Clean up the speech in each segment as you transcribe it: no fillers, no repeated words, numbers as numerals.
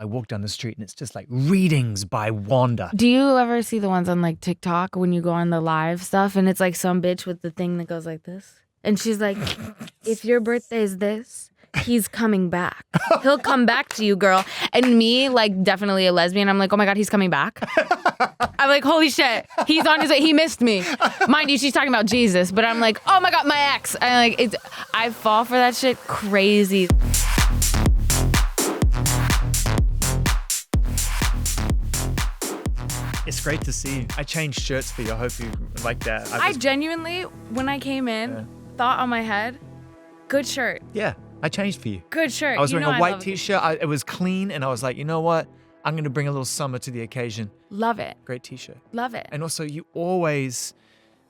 I walk down the street and it's just like readings by Wanda. Do you ever see the ones on like TikTok when you go on the live stuff and it's like some bitch with the thing that goes like this? And she's like, if your birthday is this, he's coming back. He'll come back to you, girl. And me, like definitely a lesbian, I'm like, oh my God, he's coming back. I'm like, holy shit, he's on his way. He missed me. Mind you, she's talking about Jesus, but I'm like, oh my God, my ex. And like, I fall for that shit crazy. It's great to see you. I changed shirts for you. I hope you like that. I genuinely, when I came in, thought on my head, good shirt. Yeah, I changed for you. Good shirt. I was wearing a white t-shirt. It was clean, and I was like, you know what? I'm going to bring a little summer to the occasion. Love it. Great t-shirt. Love it. And also, you always,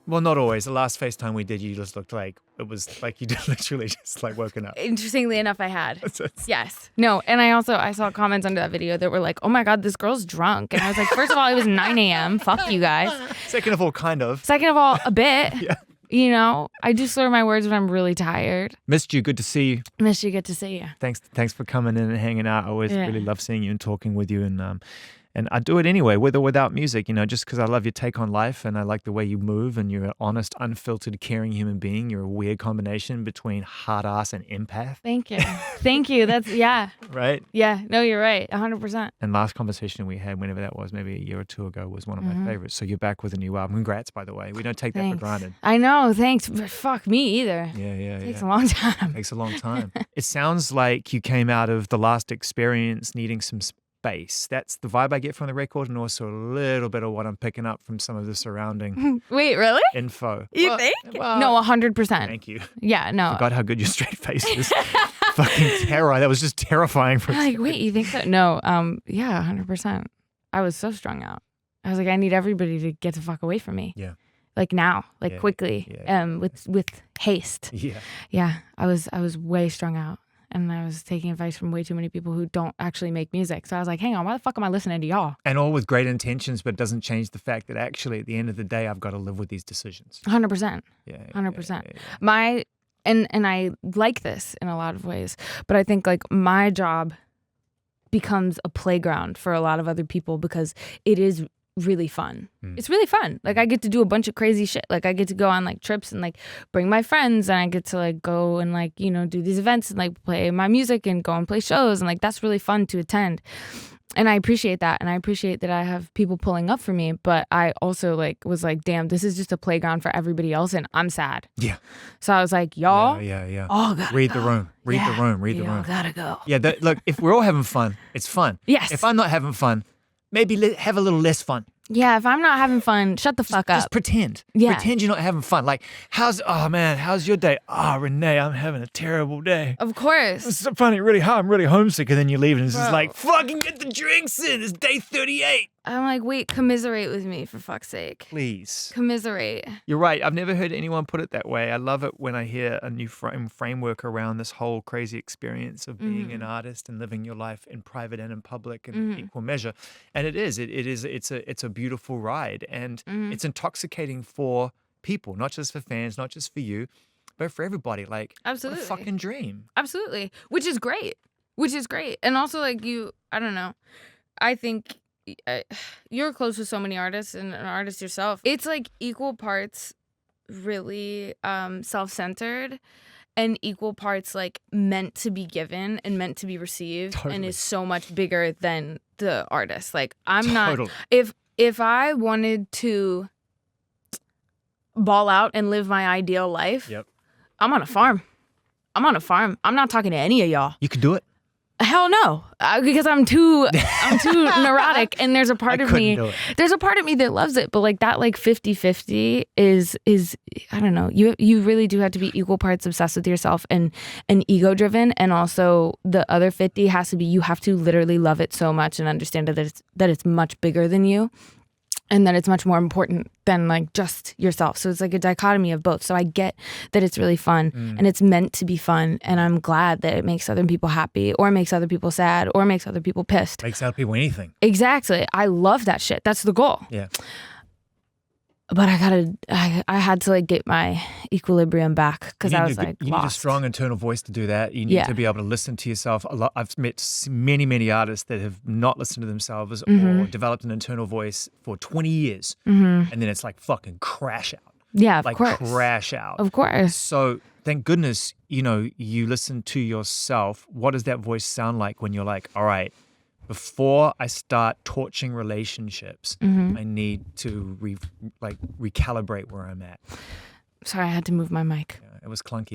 well, not always. The last FaceTime we did, you just looked like, it was like you literally just like woken up. Interestingly enough, I had. Yes. No, and I saw comments under that video that were like, oh my God, this girl's drunk. And I was like, first of all, it was 9 a.m. Fuck you guys. Second of all, kind of. Second of all, a bit. Yeah. You know, I do slur my words when I'm really tired. Missed you. Good to see you. Missed you. Good to see you. Thanks for coming in and hanging out. I always really love seeing you and talking with you. And I do it anyway, with or without music, you know, just because I love your take on life and I like the way you move and you're an honest, unfiltered, caring human being. You're a weird combination between hard ass and empath. Thank you. Thank you. That's, yeah. Right? Yeah. No, you're right. 100%. And last conversation we had, whenever that was, maybe a year or two ago, was one of my favorites. So you're back with a new album. Congrats, by the way. We don't take that for granted. I know. Thanks. Fuck me either. Yeah. It takes a long time. Takes a long time. It sounds like you came out of the last experience needing some space. That's the vibe I get from the record, and also a little bit of what I'm picking up from some of the surrounding Wait, really? info. You think? Well, no, 100%. Thank you. Yeah, no. Forgot how good your straight face is. Fucking terror. That was just terrifying for a second. Wait, you think so? No, yeah, 100%. I was so strung out. I was like, I need everybody to get the fuck away from me. Yeah. Like now, like quickly, with haste. Yeah. Yeah, I was way strung out. And I was taking advice from way too many people who don't actually make music. So I was like, hang on, why the fuck am I listening to y'all? And all with great intentions, but it doesn't change the fact that actually at the end of the day, I've got to live with these decisions. 100%. Yeah. 100%. Yeah. And I like this in a lot of ways, but I think like my job becomes a playground for a lot of other people because it is really fun. It's really fun. Like I get to do a bunch of crazy shit. Like I get to go on like trips and like bring my friends, and I get to like go and like, you know, do these events and like play my music and go and play shows, and like that's really fun to attend. And I appreciate that, and I appreciate that I have people pulling up for me, but I also like was like, damn, this is just a playground for everybody else and I'm sad. Yeah. So I was like, y'all all gotta read go. the room. Read the room. Gotta go. Yeah, look, if we're all having fun, it's fun. Yes. If I'm not having fun, maybe have a little less fun. Yeah, if I'm not having fun, shut the fuck up. Just pretend. Yeah. Pretend you're not having fun. Like, how's your day? Reneé, I'm having a terrible day. Of course. It's so funny, really hard. I'm really homesick. And then you leave and it's just like, fucking get the drinks in. It's day 38. I'm like, wait, commiserate with me for fuck's sake. Please. Commiserate. You're right. I've never heard anyone put it that way. I love it when I hear a new framework around this whole crazy experience of being an artist and living your life in private and in public in equal measure. And it's a beautiful ride. And it's intoxicating for people, not just for fans, not just for you, but for everybody. Like, absolutely. What a fucking dream. Absolutely. Which is great. And also like I don't know. I think you're close with so many artists and an artist yourself. It's like equal parts really self-centered and equal parts like meant to be given and meant to be received. Totally. And is so much bigger than the artist. Like I'm not, if I wanted to ball out and live my ideal life, I'm on a farm. I'm not talking to any of y'all. You could do it. Hell no, because I'm too neurotic, and there's a part of me that loves it, but like that like 50-50 is I don't know, you really do have to be equal parts obsessed with yourself and ego driven, and also the other 50 has to be you have to literally love it so much and understand that it's much bigger than you. And that it's much more important than like just yourself. So it's like a dichotomy of both. So I get that it's really fun and it's meant to be fun. And I'm glad that it makes other people happy or makes other people sad or makes other people pissed. Makes other people anything. Exactly. I love that shit. That's the goal. Yeah. But I had to like get my equilibrium back because I was like you lost. need a strong internal voice to do that. You need to be able to listen to yourself. I've met many artists that have not listened to themselves or developed an internal voice for 20 years. And then it's like fucking crash out. Yeah, of course. Crash out. Of course. So thank goodness, you listen to yourself. What does that voice sound like when you're like, all right, before I start torching relationships, I need to recalibrate where I'm at. Sorry, I had to move my mic. Yeah, it was clunky.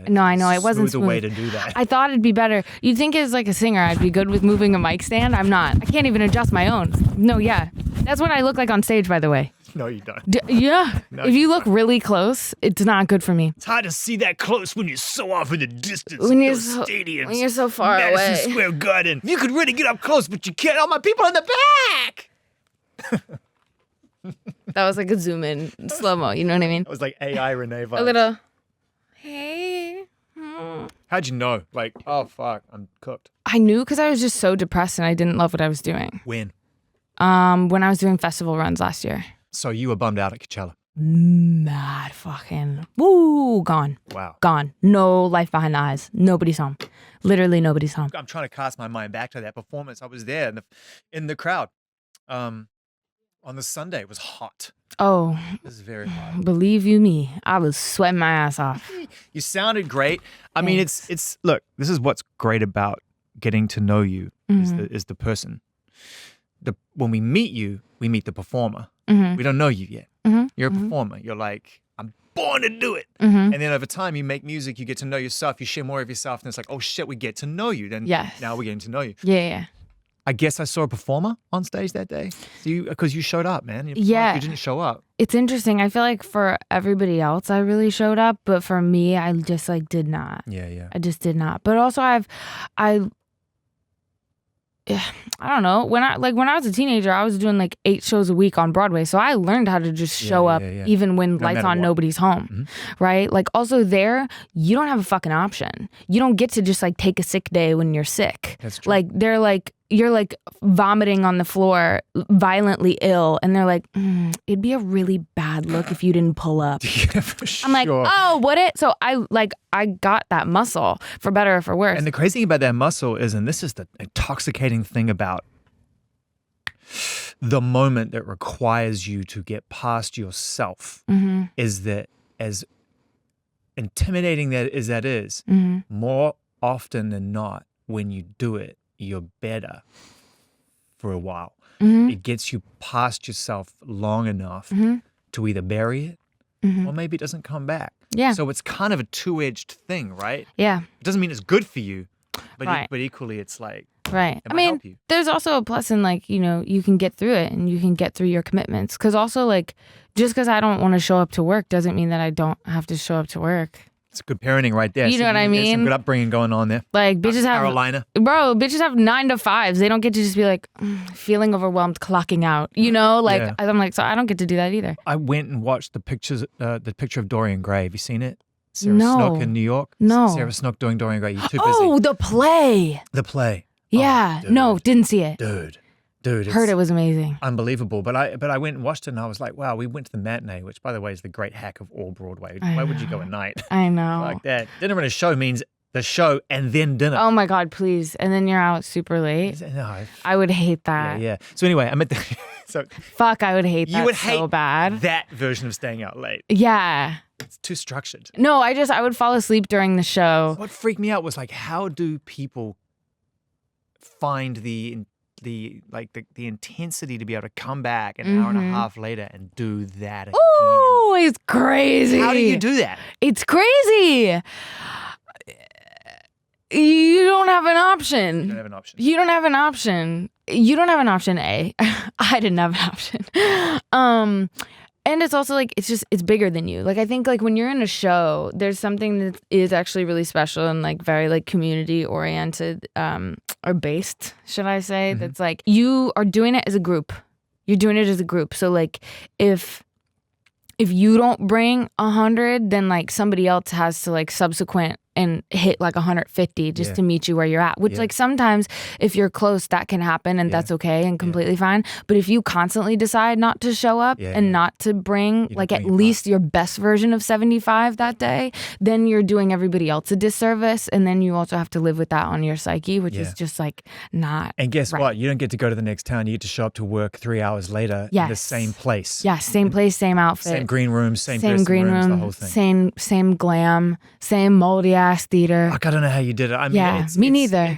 No, I know. It wasn't the smooth. way to do that. I thought it'd be better. You'd think as like a singer, I'd be good with moving a mic stand. I'm not. I can't even adjust my own. No, yeah. That's what I look like on stage, by the way. No, you don't. Yeah. No, if you look really close, it's not good for me. It's hard to see that close when you're so off in the distance. When you're stadiums. When you're so far Madison away. Square Garden. You could really get up close, but you can't. All my people in the back. That was like a zoom in slow-mo, you know what I mean? It was like AI Reneé vibes. A little, hey. How'd you know? Like, oh, fuck, I'm cooked. I knew because I was just so depressed and I didn't love what I was doing. When? When I was doing festival runs last year. So you were bummed out at Coachella? Mad fucking, woo, gone. Wow. Gone. No life behind the eyes. Nobody's home. Literally nobody's home. I'm trying to cast my mind back to that performance. I was there in the crowd. On the Sunday, it was hot. Oh. It was very hot. Believe you me, I was sweating my ass off. You sounded great. I mean, it's look, this is what's great about getting to know you is the person. When we meet you, we meet the performer. We don't know you yet. You're a performer. You're like, I'm born to do it. And then over time, you make music, you get to know yourself, you share more of yourself, and it's like, oh shit, we get to know you. Then now we're getting to know you. Yeah. I guess I saw a performer on stage that day. Because you showed up, man. You didn't show up. It's interesting. I feel like for everybody else, I really showed up, but for me, I just like did not. Yeah. I just did not. But also, I don't know. When I was a teenager, I was doing like 8 shows a week on Broadway. So I learned how to just show up even when lights on, nobody's home. Right? Like also there, you don't have a fucking option. You don't get to just like take a sick day when you're sick. That's true. Like they're like, you're like vomiting on the floor, violently ill. And they're like, it'd be a really bad look if you didn't pull up. Yeah, for sure. I'm like, oh, would it? So I got that muscle for better or for worse. And the crazy thing about that muscle is, and this is the intoxicating thing about the moment that requires you to get past yourself, is that as intimidating that is, more often than not, when you do it, you're better for a while. It gets you past yourself long enough to either bury it or maybe it doesn't come back. Yeah. So it's kind of a two-edged thing, right? Yeah. It doesn't mean it's good for you, but Right. but equally it's like, Right. it might help you. There's also a plus in like, you can get through it and you can get through your commitments. Because also like, just because I don't want to show up to work doesn't mean that I don't have to show up to work. It's good parenting right there. You know what I There's some mean? good upbringing going on there. Like bitches have Carolina. bitches have 9 to 5s. They don't get to just be like feeling overwhelmed, clocking out. Like Yeah. I'm like, so I don't get to do that either. I went and watched the picture of Dorian Gray. Have you seen it? Sarah No. Snook in New York. No. Sarah Snook doing Dorian Gray. You're too busy. Oh, the play. The play. Yeah. Oh, No, didn't see it. dude. Heard it was amazing. Unbelievable. But I went and watched it and I was like, wow, we went to the matinee, which by the way is the great hack of all Broadway. Why would you go at night I know. like that? Dinner and a show means the show and then dinner. Oh my God, please. And then you're out super late. No, I would hate that. yeah. So anyway, I'm at the so Fuck, I would hate that you would so hate bad. that version of staying out late. Yeah. It's too structured. No, I would fall asleep during the show. What freaked me out was like, how do people find the intensity to be able to come back an hour and a half later and do that again? Ooh, it's crazy. How do you do that? It's crazy. You don't have an option. You don't have an option. You don't have an option. You don't have an option, A. I didn't have an option. And it's also like, it's bigger than you. Like, I think like when you're in a show, there's something that is actually really special and like very like community oriented, or based, should I say? That's like, you are doing it as a group. You're doing it as a group. So like, if you don't bring 100, then like somebody else has to like subsequent and hit like 150 just to meet you where you're at, which like sometimes if you're close, that can happen and that's okay and completely fine. But if you constantly decide not to show up and not to bring like at least your best version of 75 that day, then you're doing everybody else a disservice. And then you also have to live with that on your psyche, which is just like not. And guess what? You don't get to go to the next town. You get to show up to work 3 hours later in the same place. Yeah, same place, same outfit. Same green room, same green room, the whole thing. Same glam, same moldy ass theater. I don't know how you did it. I mean, me neither.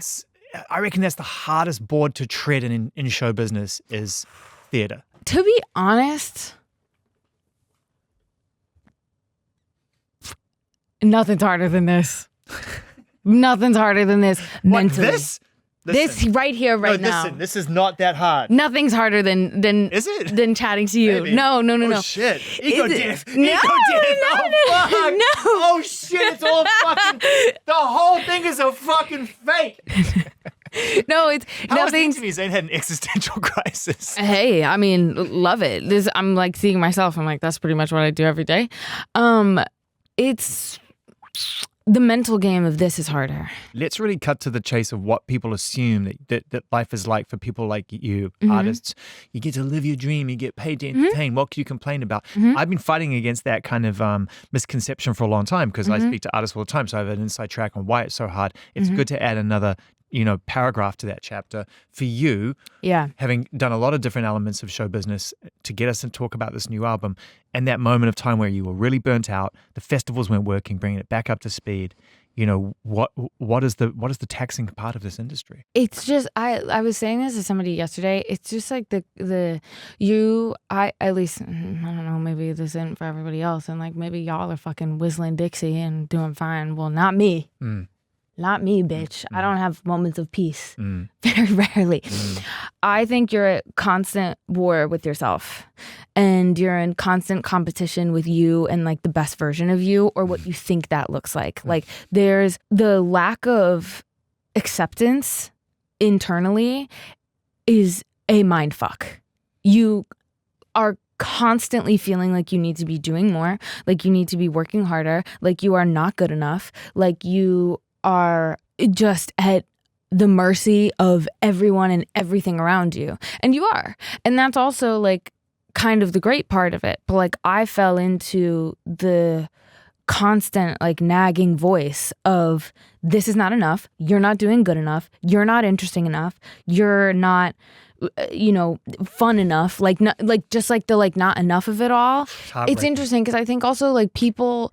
I reckon that's the hardest board to tread in show business is theater. To be honest, nothing's harder than this. Nothing's harder than this mentally. This? This right here, right now. Listen, this is not that hard. Nothing's harder than is it? Than chatting to you. Maybe. No. Oh shit! Ego death. No, Oh fuck! no. Oh shit! It's all fucking. The whole thing is a fucking fake. No, it's nothing. To me, Zane had an existential crisis. Hey, I mean, love it. I'm like seeing myself. I'm like, that's pretty much what I do every day. It's. The mental game of this is harder. Let's really cut to the chase of what people assume that life is like for people like you, artists. You get to live your dream. You get paid to entertain. What can you complain about? I've been fighting against that kind of misconception for a long time because I speak to artists all the time, so I have an inside track on why it's so hard. It's good to add another paragraph to that chapter for you, having done a lot of different elements of show business to get us to talk about this new album and that moment of time where you were really burnt out, the festivals weren't working, bringing it back up to speed. What is the taxing part of this industry? It's just I was saying this to somebody yesterday. It's just like at least I don't know, maybe this isn't for everybody else, and like maybe y'all are fucking whistling Dixie and doing fine. Well, not me. Not me, bitch. I don't have moments of peace. Very rarely. I think you're at constant war with yourself. And you're in constant competition with you and like the best version of you or what you think that looks like. Like there's the lack of acceptance internally is a mind fuck. You are constantly feeling like you need to be doing more, like you need to be working harder, like you are not good enough, like you are just at the mercy of everyone and everything around you. And you are. And that's also like kind of the great part of it. But like I fell into the constant like nagging voice of this is not enough. You're not doing good enough. You're not interesting enough. You're not fun enough. Like not, like just like the like not enough of it all. It's interesting because I think also like people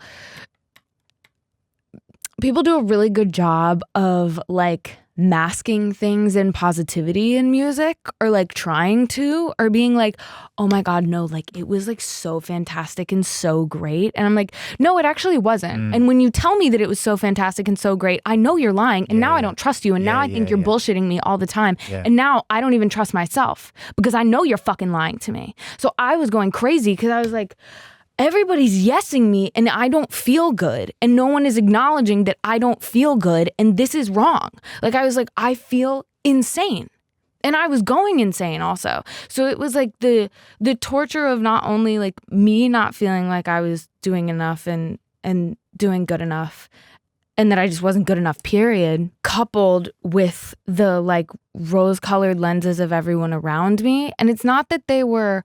do a really good job of like masking things in positivity in music or like trying to or being like, oh my God, no, like it was like so fantastic and so great. And I'm like, no, it actually wasn't. And when you tell me that it was so fantastic and so great, I know you're lying. And now I don't trust you. And now I think you're bullshitting me all the time. And now I don't even trust myself because I know you're fucking lying to me. So I was going crazy because I was like, everybody's yesing me and I don't feel good and no one is acknowledging that I don't feel good and this is wrong. Like I was like, I feel insane. And I was going insane also. So it was like the torture of not only like me not feeling like I was doing enough and doing good enough and that I just wasn't good enough, period, coupled with the like rose-colored lenses of everyone around me. And it's not that they were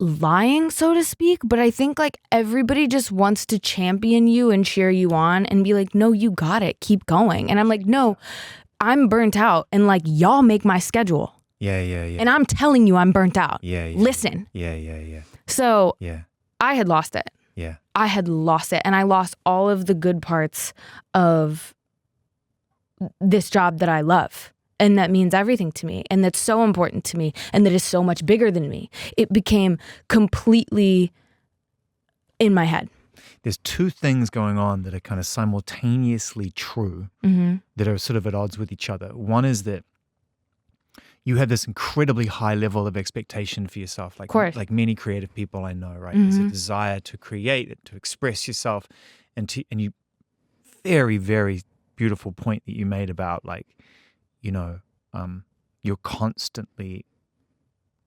lying, so to speak, but I think like everybody just wants to champion you and cheer you on and be like, no, you got it, keep going. And I'm like, no, I'm burnt out and like y'all make my schedule. Yeah. And I'm telling you I'm burnt out. Yeah. Listen. Yeah. So I had lost it. Yeah. I had lost it and I lost all of the good parts of this job that I love. And that means everything to me. And that's so important to me. And that is so much bigger than me. It became completely in my head. There's two things going on that are kind of simultaneously true that are sort of at odds with each other. One is that you have this incredibly high level of expectation for yourself, like many creative people I know, right? There's a desire to create, to express yourself. And you very, very beautiful point that you made about like, you're constantly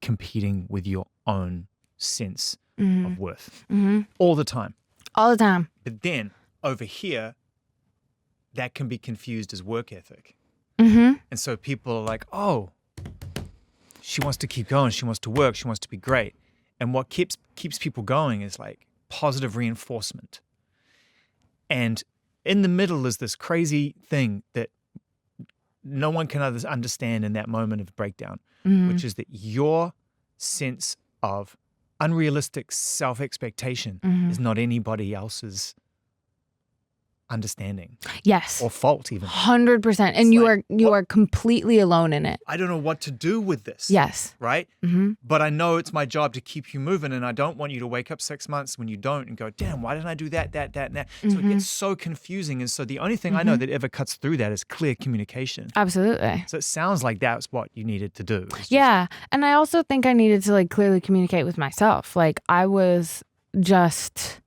competing with your own sense of worth all the time. All the time. But then over here, that can be confused as work ethic. Mm-hmm. And so people are like, oh, she wants to keep going. She wants to work. She wants to be great. And what keeps people going is like positive reinforcement. And in the middle is this crazy thing that no one can understand in that moment of breakdown, which is that your sense of unrealistic self-expectation is not anybody else's understanding. Yes. Or fault even. 100%. And you are completely alone in it. I don't know what to do with this. Yes. Right? Mm-hmm. But I know it's my job to keep you moving, and I don't want you to wake up 6 months when you don't and go, damn, why didn't I do that, and that? So it gets so confusing. And so the only thing I know that ever cuts through that is clear communication. Absolutely. So it sounds like that's what you needed to do. Yeah. And I also think I needed to like clearly communicate with myself. Like I was just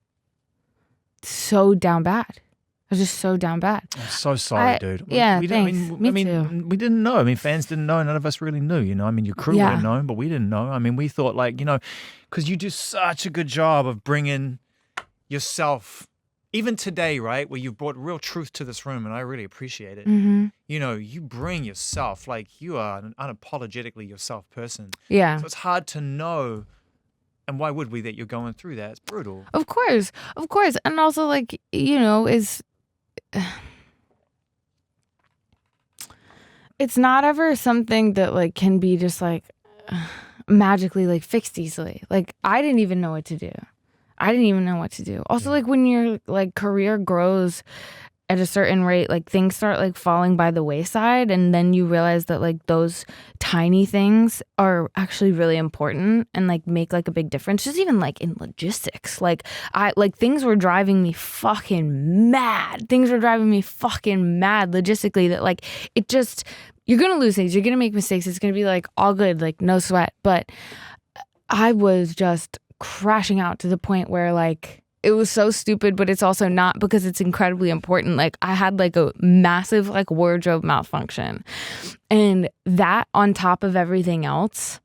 so down bad. I was just so down bad. I'm so sorry, dude. Yeah, thanks. Me too. We didn't know. I mean, fans didn't know. None of us really knew, you know. I mean, your crew would have known, but we didn't know. I mean, we thought like, you know, because you do such a good job of bringing yourself, even today, right, where you've brought real truth to this room, and I really appreciate it. Mm-hmm. You know, you bring yourself, like you are an unapologetically yourself person. Yeah. So it's hard to know. And why would we that you're going through that? It's brutal. Of course. And also like, you know, it's not ever something that like can be just like magically like fixed easily. Like I didn't even know what to do. Also, like when your like career grows at a certain rate, like things start like falling by the wayside, and then you realize that like those tiny things are actually really important and like make like a big difference. Just even like in logistics, like things were driving me fucking mad. Logistically, that like it just, you're gonna lose things, you're gonna make mistakes, it's gonna be like all good, like no sweat. But I was just crashing out to the point where like it was so stupid, but it's also not, because it's incredibly important. Like I had like a massive like wardrobe malfunction, and that on top of everything else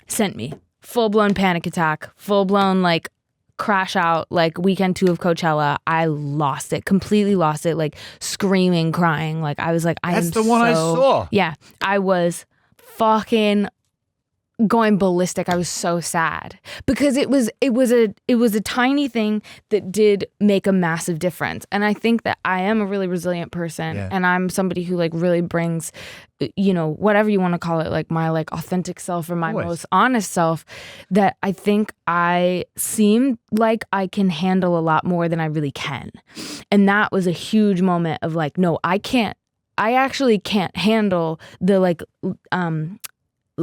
sent me full-blown panic attack, full-blown like crash out, like weekend 2 of Coachella. I completely lost it, like screaming, crying. Like I was like, That's the one I saw. Yeah, I was fucking going ballistic. I was so sad because it was a tiny thing that did make a massive difference. And I think that I am a really resilient person, and I'm somebody who like really brings, you know, whatever you want to call it, like my like authentic self or my most honest self, that I think I seem like I can handle a lot more than I really can. And that was a huge moment of like, no, I actually can't handle the like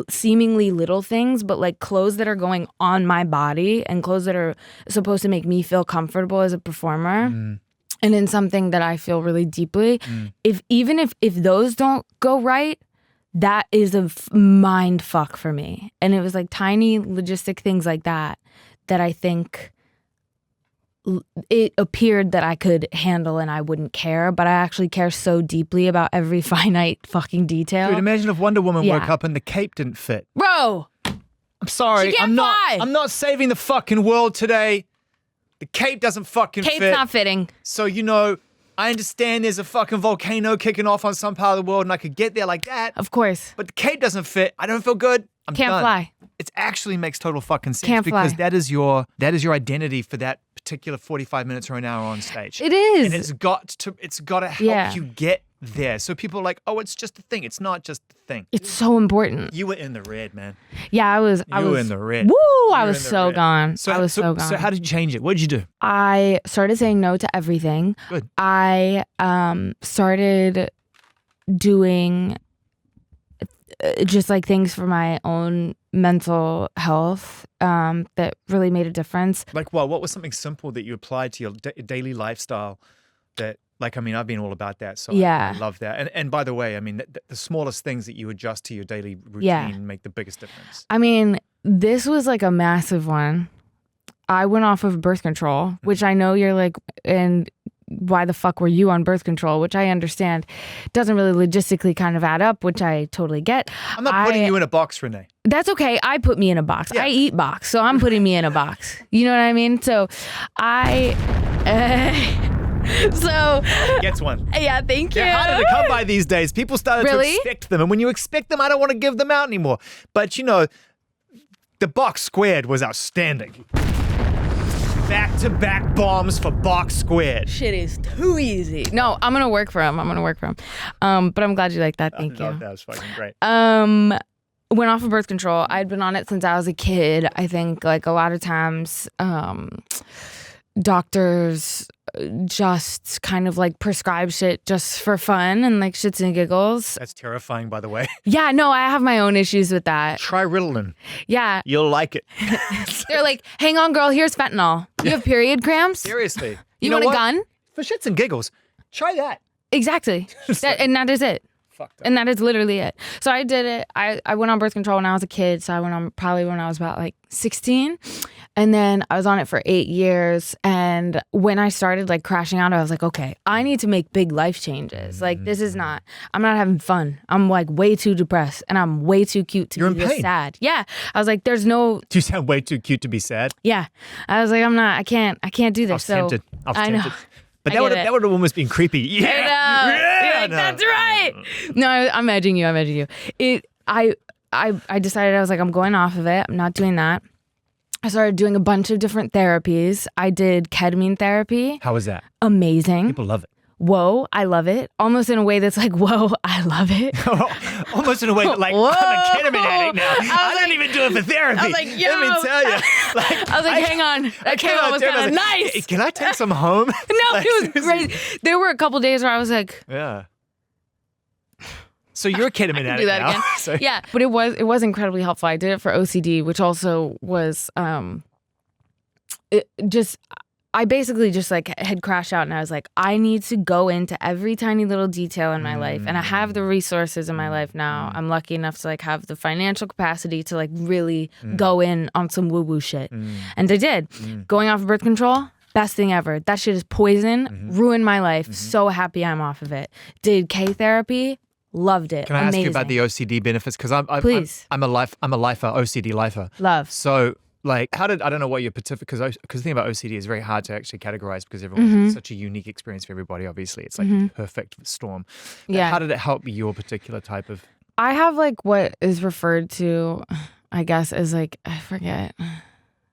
seemingly little things, but like clothes that are going on my body and clothes that are supposed to make me feel comfortable as a performer and in something that I feel really deeply. If those don't go right, that is a mind fuck for me. And it was like tiny logistic things like that I think it appeared that I could handle and I wouldn't care, but I actually care so deeply about every finite fucking detail. Dude, imagine if Wonder Woman woke up and the cape didn't fit. Bro! I'm sorry. She can't fly. I'm not saving the fucking world today. The cape doesn't fucking fit. Cape's not fitting. So, you know, I understand there's a fucking volcano kicking off on some part of the world and I could get there like that. Of course. But the cape doesn't fit. I don't feel good. I'm Can't done. fly. It actually makes total fucking sense Can't because fly. that is your identity for that particular 45 minutes or an hour on stage. It is. And it's got to help you get there. So people are like, oh, it's just a thing. It's not just a thing. It's so important. You were in the red, man. Yeah, I was in the red. Woo! I was so gone. So how did you change it? What did you do? I started saying no to everything. Good. I started doing just like things for my own mental health that really made a difference. Like what? What was something simple that you applied to your daily lifestyle that, like, I mean, I've been all about that, so I love that. And by the way, I mean, the smallest things that you adjust to your daily routine make the biggest difference. I mean, this was like a massive one. I went off of birth control, which I know you're like, and why the fuck were you on birth control? Which I understand doesn't really logistically kind of add up, which I totally get. I'm not putting you in a box, Reneé. That's okay. I put me in a box. Yeah. I eat box, so I'm putting me in a box. You know what I mean? So So Gets one. yeah, thank you. They're harder to come by these days. People started to Really? expect them. And when you expect them, I don't want to give them out anymore. But, the box squared was outstanding. Back-to-back bombs for box squared. Shit is too easy. No, I'm gonna work for him. But I'm glad you like that. Thank you. That was fucking great. Went off of birth control. I'd been on it since I was a kid. I think like a lot of times, doctors just kind of like prescribe shit just for fun and like shits and giggles. That's terrifying, by the way. Yeah, no, I have my own issues with that. Try Ritalin. Yeah. You'll like it. They're like, hang on, girl, here's fentanyl. You have period cramps? Seriously. You want a gun? For shits and giggles, try that. Exactly. And that is it. Fucked up. And that is literally it. So I did it. I went on birth control when I was a kid. So I went on probably when I was about like 16. And then I was on it for 8 years. And when I started like crashing out, I was like, okay, I need to make big life changes. Like this is not, I'm not having fun. I'm like way too depressed and I'm way too cute to be this sad. Yeah. I was like, there's no. You sound way too cute to be sad. Yeah. I was like, I can't do this. I was tempted. I know. But that would have almost been creepy. Yeah. Yeah, like, that's right. No, I'm edging you. I decided, I was like, I'm going off of it. I'm not doing that. I started doing a bunch of different therapies. I did ketamine therapy. How was that? Amazing. People love it. Whoa, I love it. Almost in a way that's like, whoa, I love it. Almost in a way that like, Whoa. I'm a ketamine addict now. I don't even do it for therapy. I was like, yo. Let me tell you. I was like, hang on. That ketamine was kind of nice. Can I take some home? No, it was great. There were a couple days where I was like, yeah. So you're a ketamine addict do that now. again. So. Yeah, but it was incredibly helpful. I did it for OCD, which also was I basically just like had crashed out and I was like, I need to go into every tiny little detail in my life. And I have the resources in my life now. I'm lucky enough to like have the financial capacity to like really go in on some woo-woo shit. And I did. Going off of birth control, best thing ever. That shit is poison, ruined my life. So happy I'm off of it. Did K therapy, loved it. Can I ask you about the OCD benefits? Because I'm a lifer, OCD lifer. Love. So like, I don't know what your particular, because the thing about OCD is very hard to actually categorize because everyone's such a unique experience for everybody. Obviously, it's like a perfect storm. Yeah. How did it help your particular type of? I have like what is referred to, I guess, as like, I forget.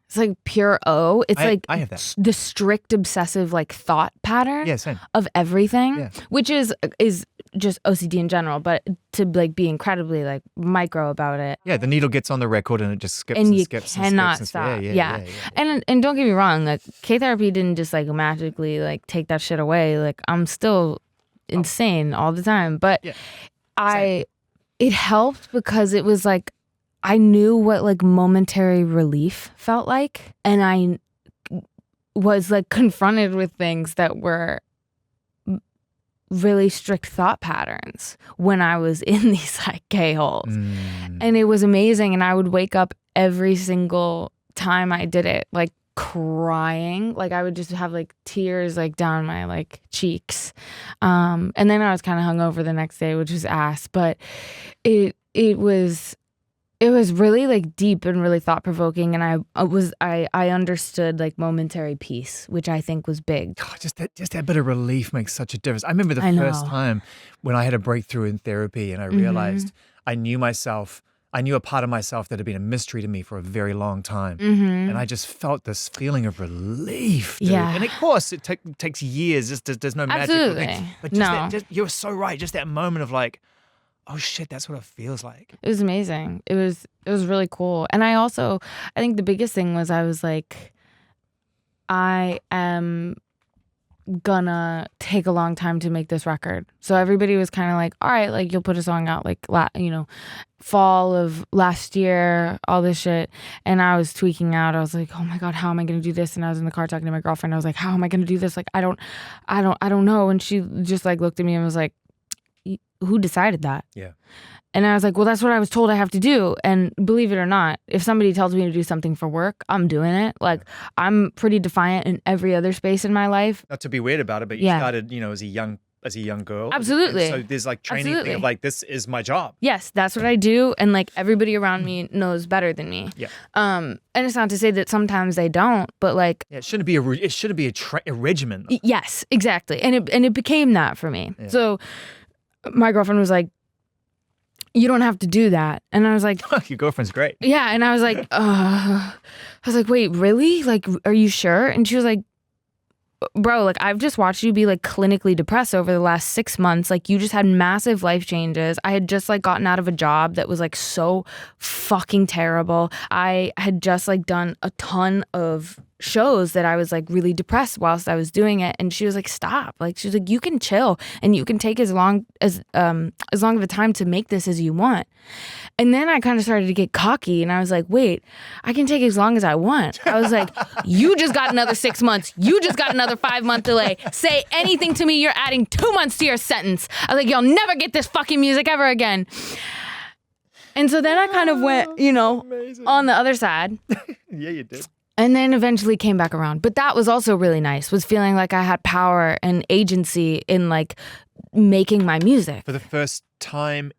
It's like pure O. It's I have that. The strict obsessive like thought pattern of everything, which is just OCD in general, but to like be incredibly like micro about it. Yeah, the needle gets on the record and it just skips and and you skips cannot and stop. skips. Yeah. And don't get me wrong, like K therapy didn't just like magically like take that shit away. Like I'm still insane all the time, but it helped because it was like I knew what like momentary relief felt like, and I was like confronted with things that were really strict thought patterns when I was in these like K-holes. And it was amazing. And I would wake up every single time I did it, like crying. Like I would just have like tears like down my like cheeks. And then I was kind of hungover the next day, which was ass. But it was really like deep and really thought provoking, and I understood like momentary peace, which I think was big. God, just that bit of relief makes such a difference. I remember the first time when I had a breakthrough in therapy, and I realized I knew a part of myself that had been a mystery to me for a very long time, and I just felt this feeling of relief. Dude. Yeah, and of course it takes years. There's no magic. Absolutely. But you're so right. Just that moment of like, oh shit, that's what it feels like. It was amazing. It was really cool. And I think the biggest thing was I was like, I am gonna take a long time to make this record. So everybody was kind of like, all right, like you'll put a song out like, fall of last year, all this shit. And I was tweaking out. I was like, oh my God, how am I gonna do this? And I was in the car talking to my girlfriend. I was like, how am I gonna do this? Like, I don't know. And she just like looked at me and was like, who decided that? Yeah. And I was like, well, that's what I was told I have to do. And believe it or not, if somebody tells me to do something for work, I'm doing it. Like, I'm pretty defiant in every other space in my life. Not to be weird about it, but you started, as a young as a young girl. Absolutely. And so there's like training thing of like, this is my job. Yes, that's what I do. And like everybody around me knows better than me. Yeah. And it's not to say that sometimes they don't, but like. Yeah, it shouldn't be a regimen. Yes, exactly. And it became that for me. Yeah. So my girlfriend was like, you don't have to do that. And I was like, your girlfriend's great. Yeah. And I was like, wait, really? Like, are you sure? And she was like, bro, like I've just watched you be like clinically depressed over the last 6 months. Like you just had massive life changes. I had just like gotten out of a job that was like so fucking terrible. I had just like done a ton of shows that I was like really depressed whilst I was doing it. And she was like, stop. Like she was like, you can chill and you can take as long of a time to make this as you want. And then I kind of started to get cocky and I was like, wait, I can take as long as I want. I was like, you just got another 6 months. You just got another 5-month delay. Say anything to me, you're adding 2 months to your sentence. I was like, you'll never get this fucking music ever again. And so then I kind of went, on the other side. Yeah, you did. And then eventually came back around. But that was also really nice, was feeling like I had power and agency in like making my music. For the first time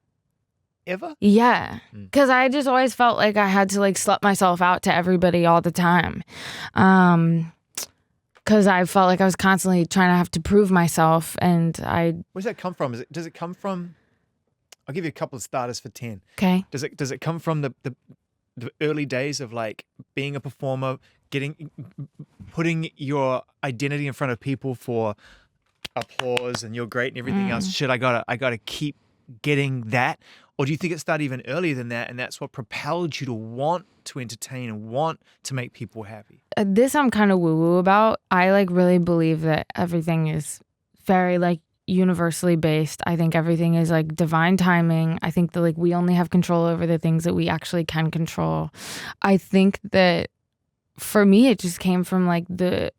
ever? Yeah. Because I just always felt like I had to like slut myself out to everybody all the time. Because I felt like I was constantly trying to have to prove myself. And Where does that come from? Does it come from... I'll give you a couple of starters for 10. Okay. Does it come from the early days of like being a performer, putting your identity in front of people for applause and you're great and everything else? Shit, I gotta keep getting that? Or do you think it started even earlier than that and that's what propelled you to want to entertain and want to make people happy? This I'm kind of woo-woo about. I like really believe that everything is very like universally based. I think everything is like divine timing. I think that like we only have control over the things that we actually can control. I think that for me it just came from like the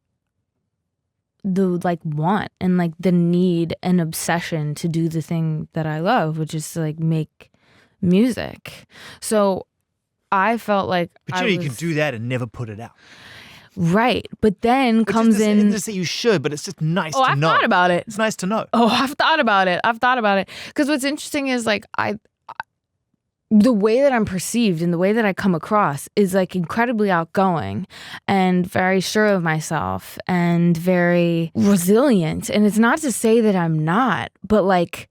like want and like the need and obsession to do the thing that I love, which is to like make music. So I felt like you can do that and never put it out. Right. But then comes in... I didn't say you should, but it's just nice to know. I've thought about it. It's nice to know. Oh, I've thought about it. Because what's interesting is like the way that I'm perceived and the way that I come across is like incredibly outgoing and very sure of myself and very resilient. And it's not to say that I'm not, but like...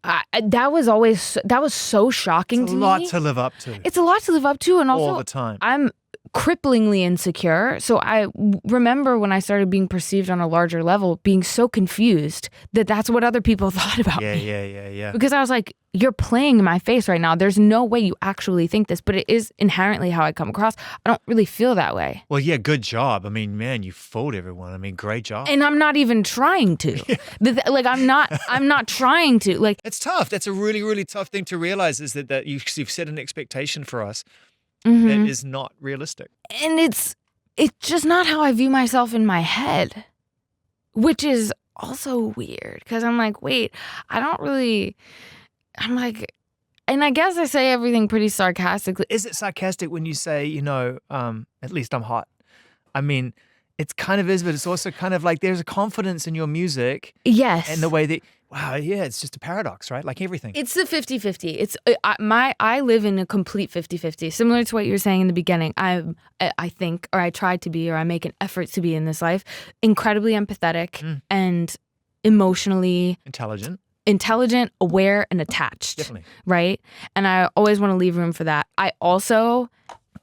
that was so shocking to me. It's a lot to live up to. It's a lot to live up to. And also... all the time. I'm cripplingly insecure. So I remember when I started being perceived on a larger level, being so confused that that's what other people thought about me. Yeah. Because I was like, you're playing in my face right now. There's no way you actually think this, but it is inherently how I come across. I don't really feel that way. Well, yeah, good job. I mean, man, you fooled everyone. I mean, great job. And I'm not even trying to. Like, I'm not trying to. Like, it's tough. That's a really, really tough thing to realize is that you've set an expectation for us mm-hmm. that is not realistic. And it's just not how I view myself in my head, which is also weird because I'm like, wait, I'm like, and I guess I say everything pretty sarcastically. Is it sarcastic when you say, at least I'm hot? I mean, it kind of is, but it's also kind of like there's a confidence in your music. Yes. And the way that, wow, yeah, it's just a paradox, right? Like everything. It's the 50-50. It's I live in a complete 50-50. Similar to what you were saying in the beginning. I think, or I try to be, or I make an effort to be in this life, incredibly empathetic and emotionally intelligent, aware, and attached. Definitely. Right? And I always want to leave room for that. I also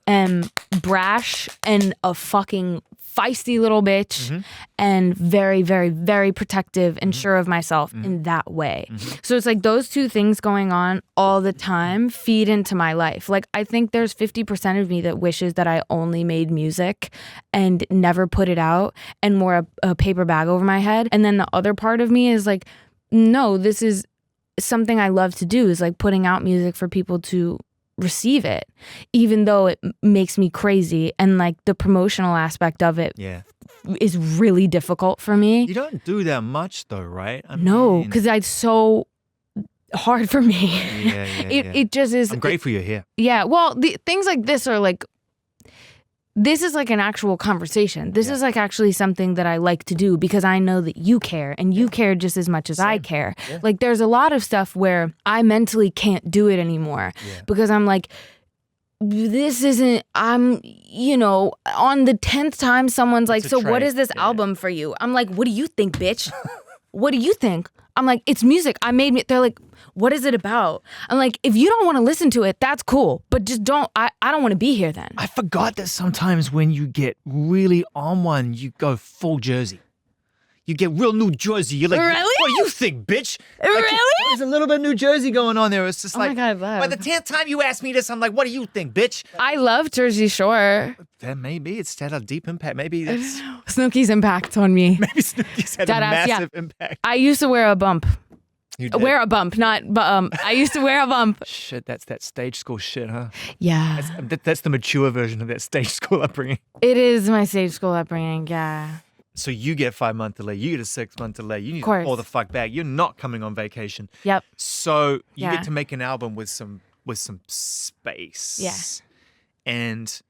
am brash and a fucking feisty little bitch and very, very, very protective and sure of myself in that way. So it's like those two things going on all the time feed into my life. Like I think there's 50% of me that wishes that I only made music and never put it out and wore a paper bag over my head. And then the other part of me is like, no, this is something I love to do, is like putting out music for people to receive it, even though it makes me crazy. And like the promotional aspect of it is really difficult for me. You don't do that much though, right? No, because it's so hard for me. Yeah. It just is. I'm grateful you're here. Yeah. Well, things like this are like, this is like an actual conversation. This is like actually something that I like to do because I know that you care and you care just as much as I care. Yeah. Like there's a lot of stuff where I mentally can't do it anymore because I'm like, this isn't, I'm, you know, on the 10th time someone's like, so what is this album for you? I'm like, what do you think, bitch? What do you think? I'm like, it's music. I made it. They're like, what is it about? I'm like, if you don't want to listen to it, that's cool. But just don't, I don't want to be here then. I forgot that sometimes when you get really on one, you go full Jersey. You get real New Jersey. You're like, really? What do you think, bitch? Really? There's a little bit of New Jersey going on there. It's just like, oh my God, by the 10th time you ask me this, I'm like, what do you think, bitch? I love Jersey Shore. That maybe it's had a deep impact. Maybe that's Snooki's impact on me. Maybe Snooki's had a massive impact. I used to wear a bump. You did? Wear a bump, not I used to wear a bump. Shit, that's that stage school shit, huh? Yeah. That's the mature version of that stage school upbringing. It is my stage school upbringing, yeah. So you get a 5-month delay, you get a 6-month delay, you need to fall the fuck back. You're not coming on vacation. Yep. So you get to make an album with some space. Yeah. And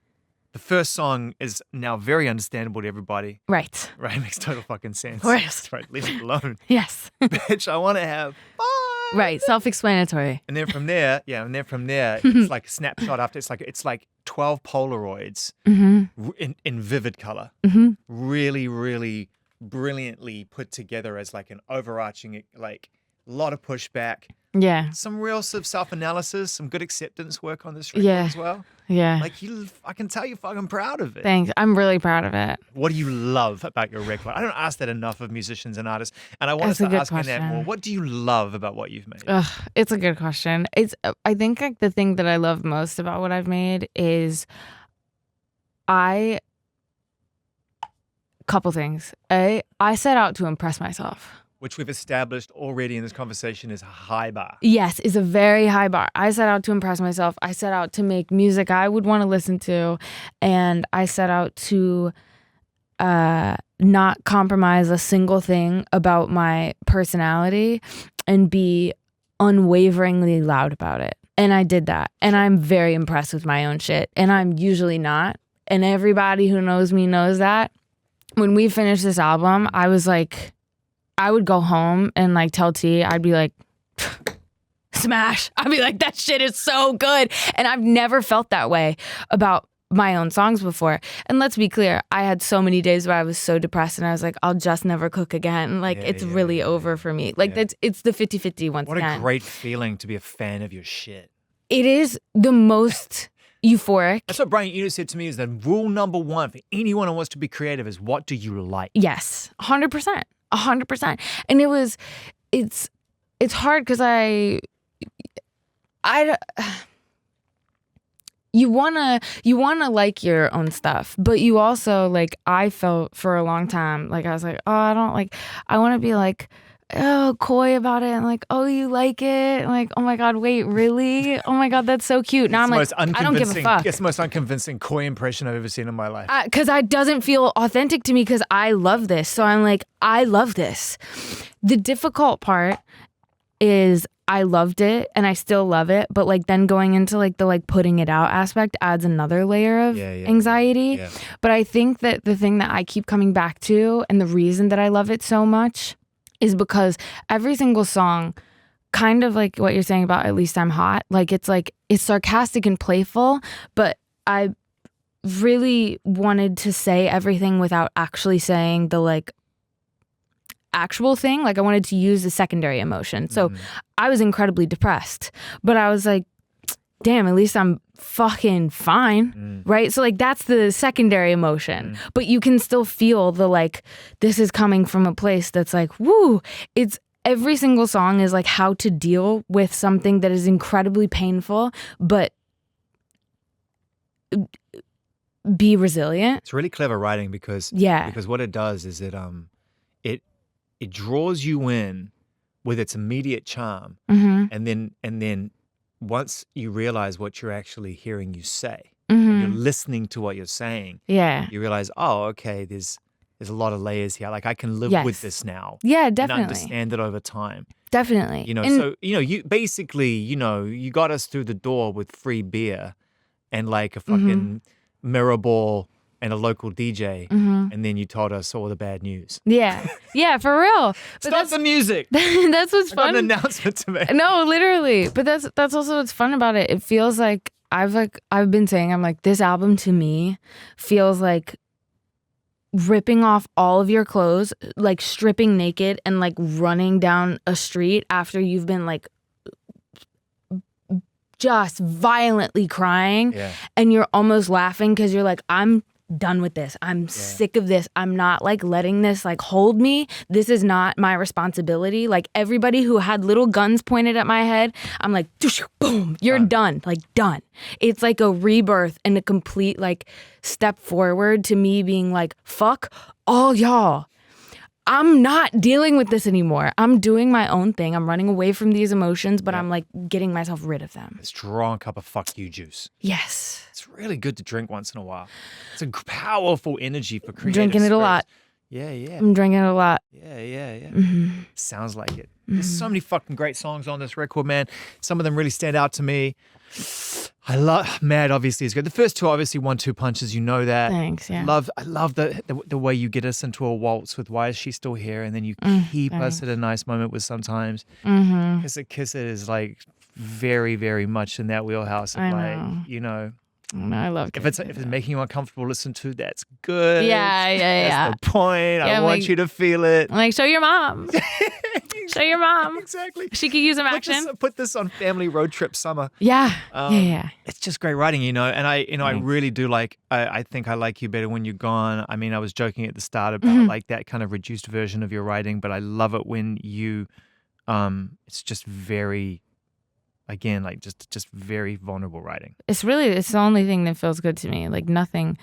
the first song is now very understandable to everybody. Right. Right, makes total fucking sense. Right. Right, leave it alone. Yes. Bitch, I want to have fun. Right, self-explanatory. And then from there, it's like a snapshot after. It's like 12 Polaroids in vivid color. Really, really brilliantly put together as like an overarching, like a lot of pushback. Yeah. Some real sort of self-analysis, some good acceptance work on this record as well. Yeah. Like I can tell you're fucking proud of it. Thanks. I'm really proud of it. What do you love about your record? I don't ask that enough of musicians and artists, and I want us to ask that more. What do you love about what you've made? It's a good question. I think like the thing that I love most about what I've made is couple things. I set out to impress myself. Which we've established already in this conversation is a high bar. Yes, is a very high bar. I set out to impress myself. I set out to make music I would want to listen to. And I set out to not compromise a single thing about my personality and be unwaveringly loud about it. And I did that. And I'm very impressed with my own shit. And I'm usually not. And everybody who knows me knows that. When we finished this album, I was like, I would go home and like tell T, I'd be like, smash. I'd be like, that shit is so good. And I've never felt that way about my own songs before. And let's be clear, I had so many days where I was so depressed and I was like, I'll just never cook again. Like it's really over for me. Like it's the 50-50 once again. What a great feeling to be a fan of your shit. It is the most euphoric. That's what Brian Eno said to me is that rule number one for anyone who wants to be creative is what do you like? Yes, 100%. 100%. And it's hard because you wanna like your own stuff, but you also like, I felt for a long time like I was like, oh, I want to be like, oh, coy about it and like, oh, you like it? And like, oh my God, wait, really? Oh my God, that's so cute. Now I'm like, I don't give a fuck. It's the most unconvincing coy impression I've ever seen in my life. Because it doesn't feel authentic to me because I love this. So I'm like, I love this. The difficult part is I loved it and I still love it. But like then going into like the like putting it out aspect adds another layer of anxiety. Yeah. But I think that the thing that I keep coming back to and the reason that I love it so much is because every single song, kind of like what you're saying about At Least I'm Hot, like it's sarcastic and playful, but I really wanted to say everything without actually saying the like actual thing. Like I wanted to use the secondary emotion. So I was incredibly depressed, but I was like, damn, at least I'm fucking fine, right? So like that's the secondary emotion, but you can still feel the like, this is coming from a place that's like, woo, it's every single song is like how to deal with something that is incredibly painful, but be resilient. It's really clever writing because what it does is it draws you in with its immediate charm, and then once you realize what you're actually hearing you say, and you're listening to what you're saying, you realize, oh, okay, there's a lot of layers here. Like I can live with this now. Yeah, definitely. And understand it over time. Definitely. You know, so you basically, you got us through the door with free beer and like a fucking mirror ball and a local DJ, and then you told us all the bad news. Yeah, for real. But Stop the music. That's what's fun. I got an announcement to make. No, literally. But that's also what's fun about it. It feels like I've been saying, I'm like, this album to me feels like ripping off all of your clothes, like stripping naked and like running down a street after you've been like just violently crying, and you're almost laughing because you're like, I'm done with this. I'm sick of this. I'm not like letting this like hold me. This is not my responsibility. Like everybody who had little guns pointed at my head, I'm like, boom, you're done. Like done. It's like a rebirth and a complete like step forward to me being like, fuck all y'all. I'm not dealing with this anymore. I'm doing my own thing. I'm running away from these emotions, but I'm like getting myself rid of them. A strong cup of fuck you juice. Yes. It's really good to drink once in a while. It's a powerful energy for creative Drinking it spirits. a lot. Yeah. I'm drinking it a lot. Yeah. Sounds like it. There's so many fucking great songs on this record, man. Some of them really stand out to me. I love Mad. Obviously, is good. The first two, obviously, 1-2 punches. You know that. Thanks. Yeah. I love the way you get us into a waltz with "Why Is She Still Here," and then you keep us at a nice moment with "Sometimes." Kiss it is like very, very much in that wheelhouse of like, you know. I love if it's making you uncomfortable to listen to, that's good. Yeah. That's the point. I want you to feel it. Like, show your mom. Show your mom. Exactly. She could use some action. Put this on family road trip summer. Yeah. It's just great writing, you know. And I really do like. I think I like you better when you're gone. I mean, I was joking at the start about like that kind of reduced version of your writing, but I love it when you. It's just very. Again, like just very vulnerable writing. It's the only thing that feels good to me. Like nothing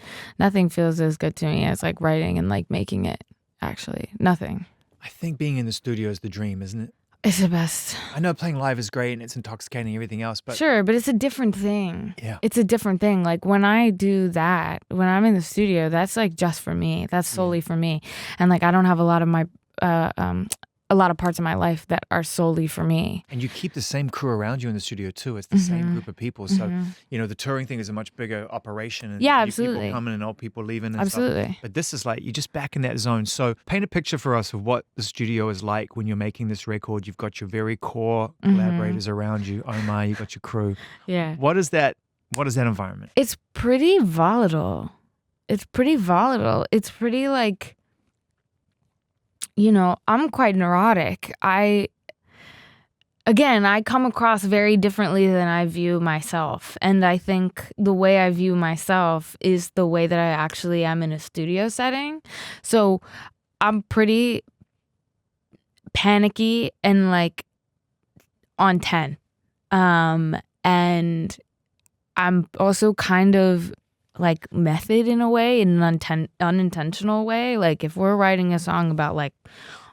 feels as good to me as like writing and like making it. Actually, nothing. I think being in the studio is the dream, isn't it? It's the best. I know playing live is great and it's intoxicating and everything else, but sure, but it's a different thing. Yeah, it's a different thing. Like when I do that, when I'm in the studio, that's like just for me. That's solely for me, and like I don't have a lot of parts of my life that are solely for me. And you keep the same crew around you in the studio too. It's the same group of people. So, you know, the touring thing is a much bigger operation. And absolutely. People coming and old people leaving and absolutely. stuff. But this is like, you're just back in that zone. So paint a picture for us of what the studio is like when you're making this record. You've got your very core collaborators around you. Omar, you've got your crew. Yeah. What is that environment? It's pretty volatile. It's pretty like, you know, I'm quite neurotic. I come across very differently than I view myself. And I think the way I view myself is the way that I actually am in a studio setting. So I'm pretty panicky and like on 10. And I'm also kind of like method in a way, in an unintentional way. Like if we're writing a song about like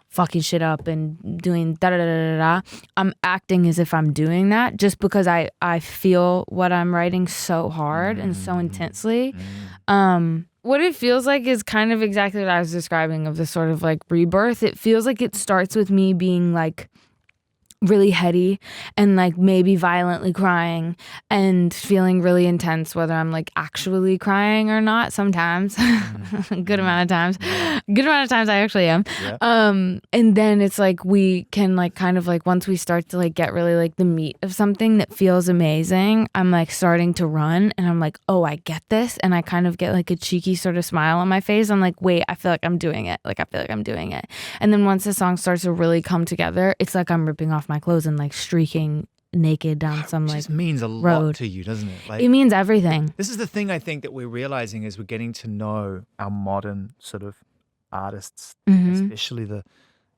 fucking shit up and doing da-da-da-da-da, I'm acting as if I'm doing that just because I feel what I'm writing so hard and so intensely. What it feels like is kind of exactly what I was describing of the sort of like rebirth. It feels like it starts with me being like really heady and like maybe violently crying and feeling really intense, whether I'm like actually crying or not sometimes. Good amount of times I actually am. And then it's like we can like kind of like once we start to like get really like the meat of something that feels amazing, I'm like starting to run and I'm like, oh, I get this. And I kind of get like a cheeky sort of smile on my face. I'm like, wait, I feel like I'm doing it. And then once the song starts to really come together, it's like I'm ripping off my clothes and like streaking naked down some like just means a road. lot to you, doesn't it? Like, it means everything. This is the thing I think that we're realizing is we're getting to know our modern sort of artists, especially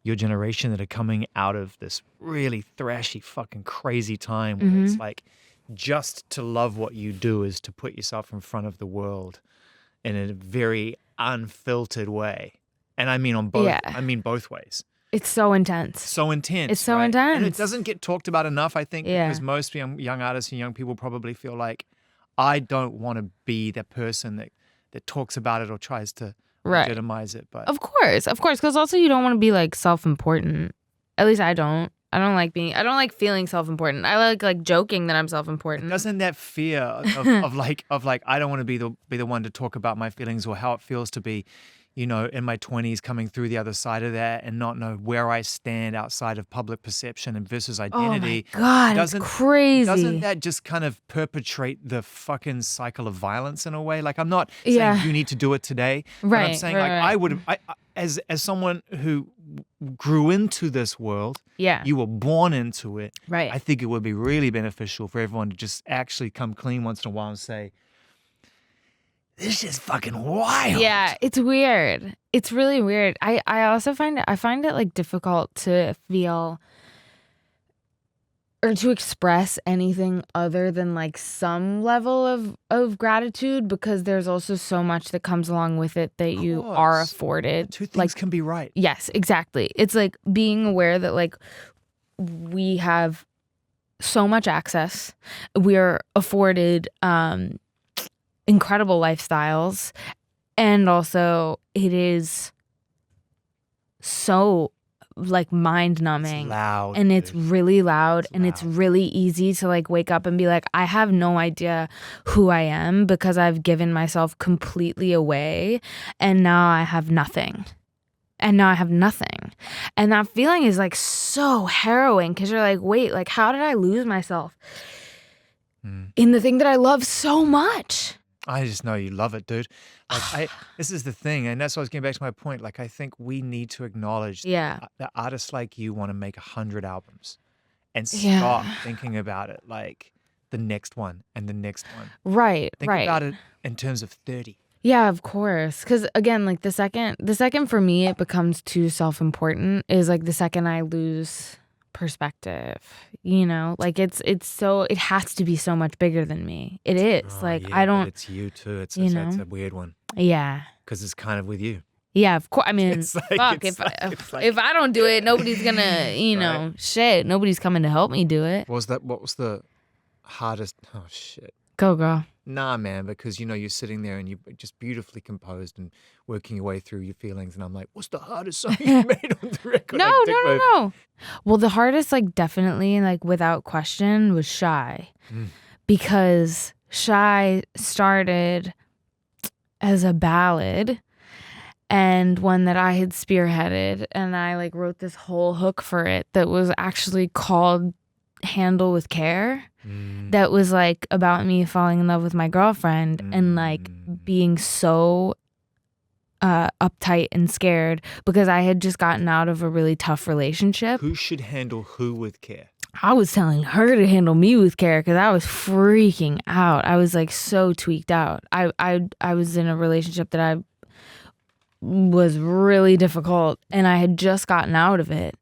your generation that are coming out of this really thrashy fucking crazy time where it's like just to love what you do is to put yourself in front of the world in a very unfiltered way. And I mean both ways. It's so intense. It's so intense. And it doesn't get talked about enough, I think, because most young artists and young people probably feel like, I don't want to be that person that talks about it or tries to legitimize it. But Of course. Because also you don't want to be like self-important. At least I don't. I don't like feeling self-important. I like joking that I'm self-important. Doesn't that fear of like I don't want to be the one to talk about my feelings or how it feels to be, in my 20s coming through the other side of that and not know where I stand outside of public perception and versus identity. Oh my God, it's crazy. Doesn't that just kind of perpetrate the fucking cycle of violence in a way? Like, I'm not saying you need to do it today, but I'm saying I would, as someone who grew into this world, you were born into it. Right. I think it would be really beneficial for everyone to just actually come clean once in a while and say, this is fucking wild. Yeah, it's weird. It's really weird. I also find it like difficult to feel or to express anything other than like some level of gratitude, because there's also so much that comes along with it that you are afforded. Two things can be right. Yes, exactly. It's like being aware that like we have so much access. We're afforded incredible lifestyles, and also it is so like mind numbing. It's loud, and it's really loud, and it's really easy to like wake up and be like, I have no idea who I am because I've given myself completely away, and now I have nothing. And that feeling is like so harrowing, because you're like, wait, like how did I lose myself in the thing that I love so much? I just know you love it, dude. Like this is the thing, and that's why I was getting back to my point. Like, I think we need to acknowledge that artists like you want to make 100 albums and stop thinking about it like the next one and the next one. Right, Think about it in terms of 30. Yeah, of course. Because again, like the second for me it becomes too self-important is like the second I lose perspective, like it has to be so much bigger than me. It is I don't. But it's you too. It's a weird one. Yeah. Because it's kind of with you. Yeah, of course. I mean, like, if I don't do it, nobody's gonna, shit. Nobody's coming to help me do it. What was the hardest? Oh shit. Go, girl. Nah, man, because you're sitting there and you're just beautifully composed and working your way through your feelings, and I'm like, what's the hardest song you made on the record? No. Well, the hardest, like definitely, like without question, was Shy, because Shy started as a ballad and one that I had spearheaded, and I like wrote this whole hook for it that was actually called Handle with Care. That was like about me falling in love with my girlfriend and like being so uptight and scared because I had just gotten out of a really tough relationship. Who should handle who with care? I was telling her to handle me with care because I was freaking out. I was like so tweaked out. I was in a relationship that I was really difficult, and I had just gotten out of it,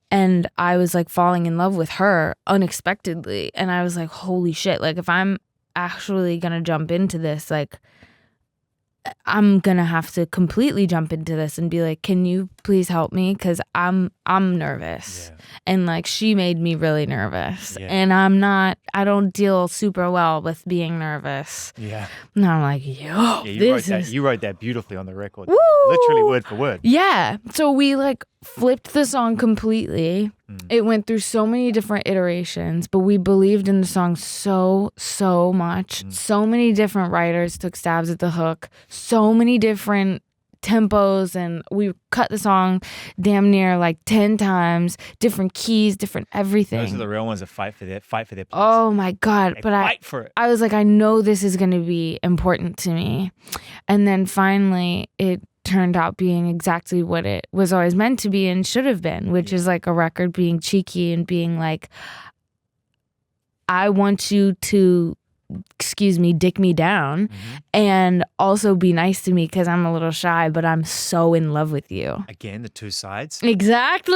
and I was like falling in love with her unexpectedly, and I was like, holy shit, like if I'm actually gonna jump into this, like I'm gonna have to completely jump into this and be like, can you please help me, because I'm nervous. And like she made me really nervous, and I don't deal super well with being nervous. And I'm like, you wrote that beautifully on the record. Woo! Literally word for word. So we like flipped the song completely. It went through so many different iterations, but we believed in the song so much. So many different writers took stabs at the hook, so many different tempos, and we cut the song damn near like 10 times, different keys, different everything. Those are the real ones that fight for their place. Oh my God. They but fight for it. I was like, I know this is going to be important to me. And then finally it turned out being exactly what it was always meant to be and should have been, which is like a record being cheeky and being like, I want you to, dick me down and also be nice to me because I'm a little shy, but I'm so in love with you. Again, the two sides. Exactly.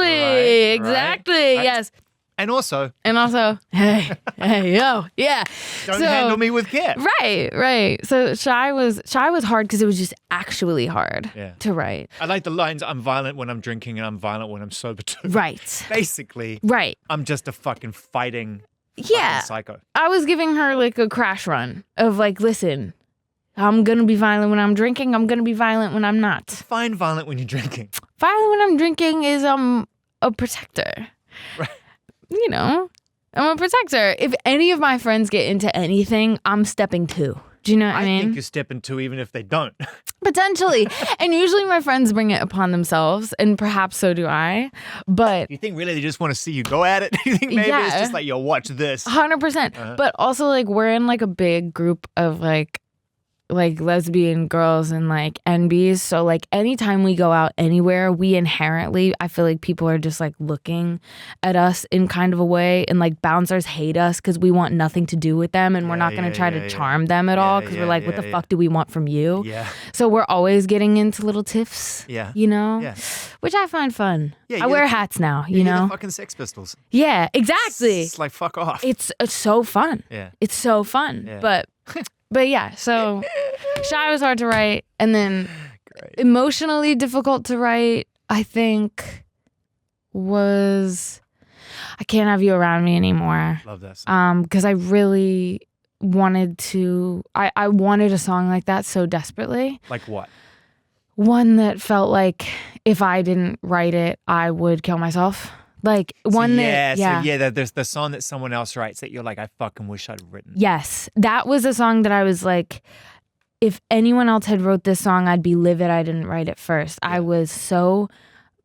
Right. Yes. And also, hey, yo, yeah. Don't handle me with care. Right. So Shy was hard because it was just actually hard to write. I like the lines, I'm violent when I'm drinking and I'm violent when I'm sober too. Right. Basically, I'm just a fucking fighting psycho. I was giving her like a crash run of like, listen, I'm going to be violent when I'm drinking. I'm going to be violent when I'm not. Fine violent when you're drinking. Violent when I'm drinking is a protector. Right. you know, I'm a protector. If any of my friends get into anything, I'm stepping two. Do you know what I mean? I think you're stepping two even if they don't. Potentially. And usually my friends bring it upon themselves, and perhaps so do I. But you think really they just want to see you go at it? You think maybe it's just like, yo, watch this? 100%. But also, like, we're in like a big group of like lesbian girls and like NBs. So like anytime we go out anywhere, we inherently, I feel like people are just like looking at us in kind of a way, and like bouncers hate us because we want nothing to do with them, and we're not going to try to charm them at all because we're like, what the fuck do we want from you? Yeah. So we're always getting into little tiffs. Yeah. You know? Yeah. Which I find fun. Yeah, I wear hats now, you know? You're the fucking Sex Pistols. Yeah, exactly. It's like, fuck off. It's so fun. Yeah. It's so fun. Yeah. But yeah, so Shy was hard to write, and then emotionally difficult to write, I think, was I Can't Have You Around Me Anymore. Love that song. Because I really wanted to, I wanted a song like that so desperately. Like what? One that felt like if I didn't write it, I would kill myself. Like one there's the song that someone else writes that you're like, I fucking wish I'd written. Yes, that was a song that I was like, if anyone else had wrote this song, I'd be livid I didn't write it first. Yeah. I was so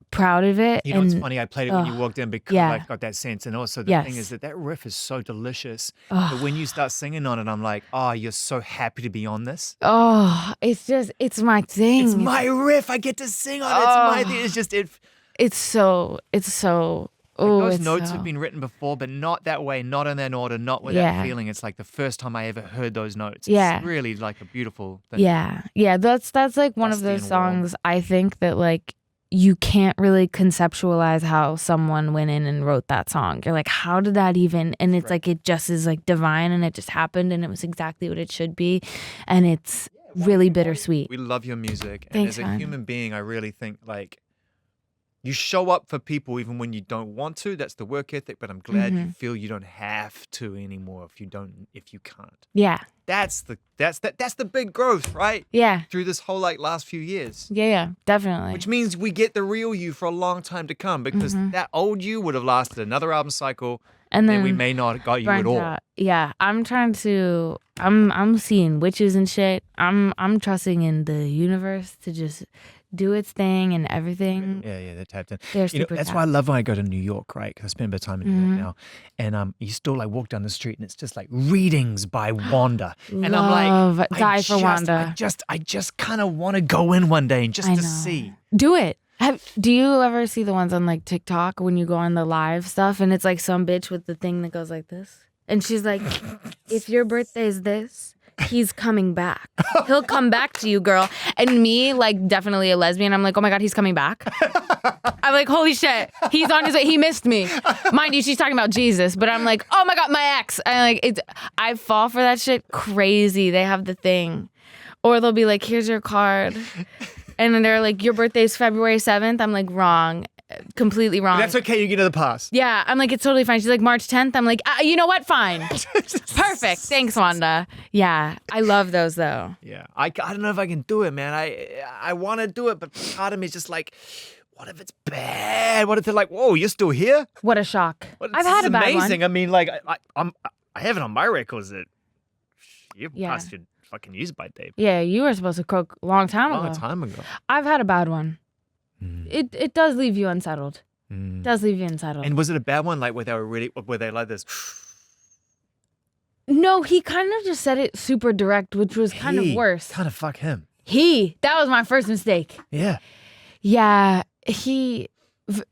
proud of it. You know what's funny? I played it when you walked in because I've got that sense. And also the thing is that riff is so delicious. But when you start singing on it, I'm like, oh, you're so happy to be on this. Oh, it's my thing. It's my riff. I get to sing on it. It's my thing. It's just, It's so. Those notes have been written before, but not that way, not in that order, not with that feeling. It's like the first time I ever heard those notes. It's really like a beautiful thing. Yeah. That's like one of those songs I think that like you can't really conceptualize how someone went in and wrote that song. You're like, how did that even? And it's like it just is like divine, and it just happened, and it was exactly what it should be, and it's really bittersweet. We love your music, and Thanks, as a human being, I really think like. You show up for people even when you don't want to. That's the work ethic. But I'm glad you feel you don't have to anymore if you can't. Yeah. That's the big growth, right? Yeah. Through this whole like last few years. Yeah, definitely. Which means we get the real you for a long time to come, because that old you would have lasted another album cycle, and then we may not have got you at all. Out. Yeah, I'm seeing witches and shit. I'm trusting in the universe to just do its thing and everything. Yeah, they're tapped in. They're super that's tapped. why I love when I go to New York, right? Because I spend a bit of time in New York now. And you still like walk down the street and it's just like readings by Wanda. And I'm like, die for Wanda. I just kind of want to go in one day and just to see. Do it. Do you ever see the ones on like TikTok when you go on the live stuff and it's like some bitch with the thing that goes like this? And she's like, if your birthday is this, he's coming back. He'll come back to you, girl. And me, like, definitely a lesbian, I'm like, oh my God, he's coming back. I'm like, holy shit, he's on his way. He missed me. Mind you, she's talking about Jesus, but I'm like, oh my God, my ex. I fall for that shit crazy. They have the thing. Or they'll be like, here's your card. And then they're like, your birthday's February 7th. I'm like, wrong. Completely wrong. But that's okay, you get to the pass. Yeah, I'm like, it's totally fine. She's like, March 10th. I'm like, you know what? Fine. Perfect. Thanks, Wanda. Yeah, I love those though. Yeah, I don't know if I can do it, man. I want to do it, but part of me is just like, what if it's bad? What if they're like, whoa, you're still here? What a shock. I've had a bad one. Amazing. I mean, like, I have it on my records that you passed your fucking use by date. Yeah, you were supposed to croak a long time ago. A long time ago. I've had a bad one. It does leave you unsettled. Does leave you unsettled. And was it a bad one? Like were they like this? No, he kind of just said it super direct, which was kind of worse. Kind of fuck him. That was my first mistake. Yeah. Yeah.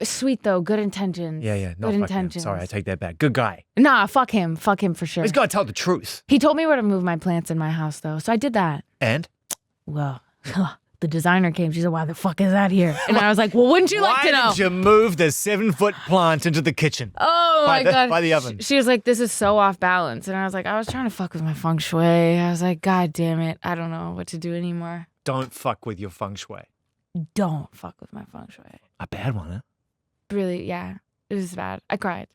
Sweet though, good intentions. Yeah. No, good fuck intentions. Him. Sorry, I take that back. Good guy. Nah, fuck him. Fuck him for sure. He's got to tell the truth. He told me where to move my plants in my house though, so I did that. And? Well, the designer came. She said, why the fuck is that here? And I was like, well, wouldn't you like to know? Why did you move the 7-foot plant into the kitchen? Oh, my God. By the oven. She was like, this is so off balance. And I was like, I was trying to fuck with my feng shui. I was like, God damn it. I don't know what to do anymore. Don't fuck with your feng shui. Don't fuck with my feng shui. A bad one, huh? Really, yeah. It was bad. I cried.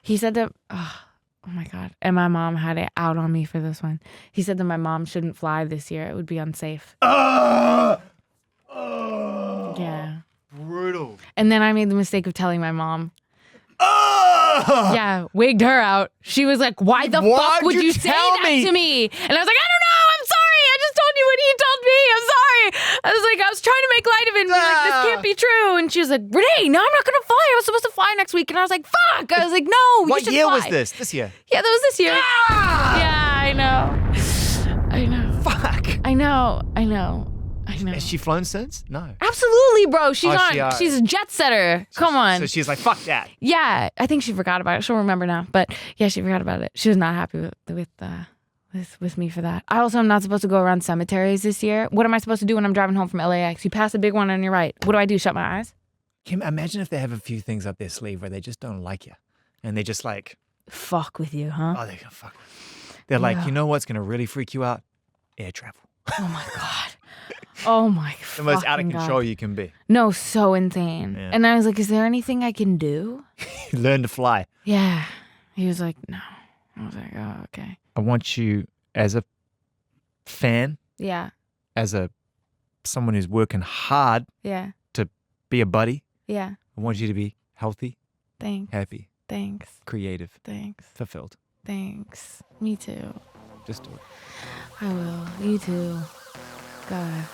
He said that... Oh my God. And my mom had it out on me for this one. He said that my mom shouldn't fly this year. It would be unsafe. Yeah. Brutal. And then I made the mistake of telling my mom. Yeah, wigged her out. She was like, why the fuck would you say that to me? And I was like, I don't know. I'm sorry. I just told you what he told me. I'm sorry. I was like, I was trying to make light of it and be like, this can't be true. And she was like, Reneé, no, I'm not going to fly. I was supposed to fly next week. And I was like, fuck. I was like, no, you should fly. What year was this? This year? Yeah, that was this year. Yeah, I know. Fuck. I know. Has she flown since? No. Absolutely, bro. She's Oh, she's a jet setter. Come on. So she's like, fuck that. Yeah, I think she forgot about it. She'll remember now. But yeah, she forgot about it. She was not happy with me for that. I also am not supposed to go around cemeteries this year. What am I supposed to do when I'm driving home from LAX? You pass a big one on your right. What do I do? Shut my eyes? Kim, imagine if they have a few things up their sleeve where they just don't like you. And they just like... Fuck with you, huh? Oh, they're going to fuck with you. They're like, you know what's going to really freak you out? Air travel. Oh my God. Oh my God. The most out of control you can be. No, so insane. Yeah. And I was like, is there anything I can do? Learn to fly. Yeah. He was like, no. I was like, oh, okay. I want you as a fan, Yeah. as someone who's working hard Yeah. to be a buddy. Yeah. I want you to be healthy, Thanks. happy, Thanks. creative, Thanks. fulfilled. Thanks. Me too. Just do it. I will. You too. God.